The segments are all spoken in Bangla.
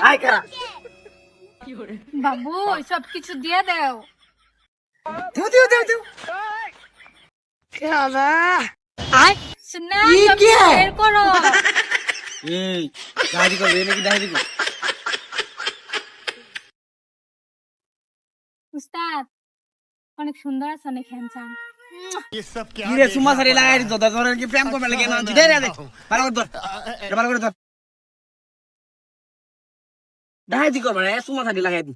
আয় কারা বাবু সবকিছু দিয়ে দাও। দেও শোনা সবকিছু বের করো। এই দাহাদি করবে নাকি দাহাদি করবে? উস্তাদ অনেক সুন্দর আছে, অনেক হ্যান্ডসাম। কি রে সুমা সারি লাগাই দিত তোর কি প্রেম করবে লাগে না দে রে ভালো করে ধর এটা ভালো করে ধর দাহাদি করবে না সুমা সারি লাগাই দি।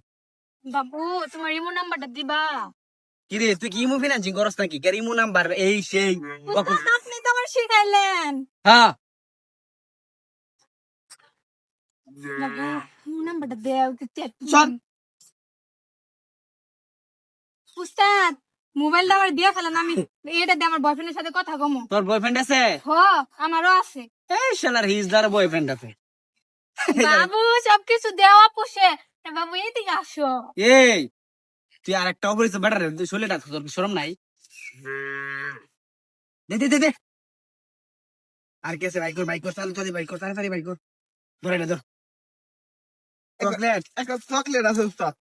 বাবু তোমার ইমো নাম্বারটা দিবা? কি রে তুই কি ইমো ফিনান্সিং করস নাকি কার ইমো নাম্বার এই সেই উস্তাদ আপনি তো আমার শিখাইলেন। হ্যাঁ বাবু ইমো নাম্বারটা দাও তো চেক। চল উস্তাদ মোবাইলটা আমার দিয়ে ফেলেন, আমি এটা দিয়ে আমার বয়ফ্রেন্ডের সাথে কথা কমো। তোর বয়ফ্রেন্ড আছে? হ আমারও আছে। এই শালার হিজদার বয়ফ্রেন্ড আছে। বাবু সবকিছু দেওয়া পোষে। বাবু এইদিকে আসো। এই তুই আর একটা অপরিচিত বেটার শরীরটা তোর কি শরম নাই? দে আর কি আছে? বাইক কর চালু চলে বাইক কর তাড়াতাড়ি বাইক কর ধর এটা ধর চকলেট একটা চকলেট আছে উস্তাদ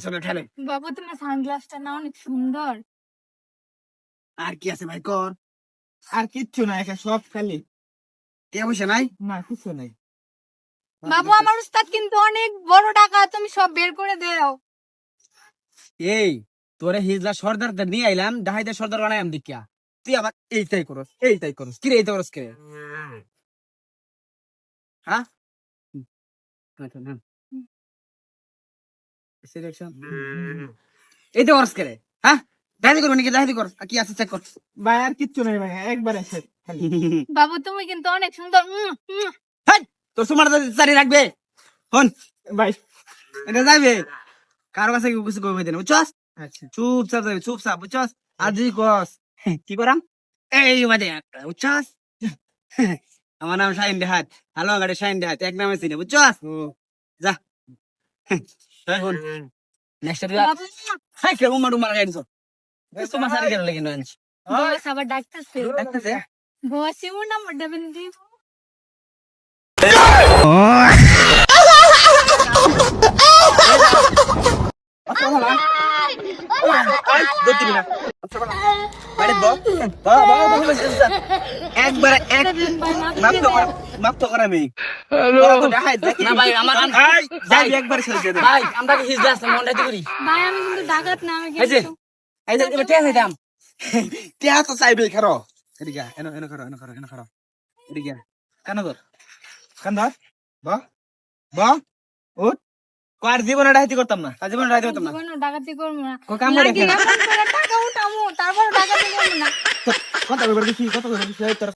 চলো ঠেলে। বাবু তোমার সানগ্লাসটা না অনেক সুন্দর। আর কি আছে ভাই কর? আর কিচ্ছু নাই, সব খালি। কে বসে নাই? না কিছু নাই। বাবু আমার উস্তাদ কিন্তু অনেক বড় টাকা, তুমি সব বের করে দাও। এই তোরে হিজলা সর্দার নিয়ে আইলাম ডাহাইতে সর্দার বানাইলাম দেখিয়া তুই আবার এইটাই করস কি রে এইটা করস কে? হ্যাঁ এইটা করস কে রে? হ্যাঁ ডাহাইতে করবি নাকি? ডাহাইতে কর কি আছে চেক কর। ভাই আর কিচ্ছু নাই ভাই, একবারে শেষ খালি। বাবু তুমি কিন্তু অনেক সুন্দর। হাই তোর সুমার চারি রাখবে হন ভাই এটা যাইবে কারো কাছে কিছু কইবে দেন বুঝছস? আচ্ছা চুপচাপ যাবে চুপচাপ বুঝছস? আর যদি কস কি করাম এই বাদে বুঝছস? আমার নাম শাহিন দেহাত, হালুয়া গাড়ি শাহিন দেহাত, এক নামে চিনে বুঝছস? যা শোন নেক্সট টাইম বাবু হাই কে উমা উমা লাগাই দিছ তোমার সারি গেল লাগি নঞ্চ বস আবার ডাকতেছে। দেখতেছে বস ইমো নাম্বারটা বেন দিব। একবার এক মাপ তো করা মেয়ে না ভাই আমার যাই একবার ছেড়ে দে ভাই আমরা কি হিজ দাস মন রাইতে করি ভাই আমি কিন্তু ডাকাত না, আমি এই যে কিন্তু এই যে এবার টিয়া খাইতাম টিয়া তো চাইবে খারো এদিকে এনো খারো এদিকে কেন ধর কেন ধর বা বা উঠ কার জীবনে ডাকাতি করতাম না, জীবনে ডাকাতি করতাম না, জীবনে ডাকাতি করবো না। কো কাম করে লাগে এখন করে টাকা উঠামু, তারপর ডাকাতি করবো না। কত করে দিছি তোর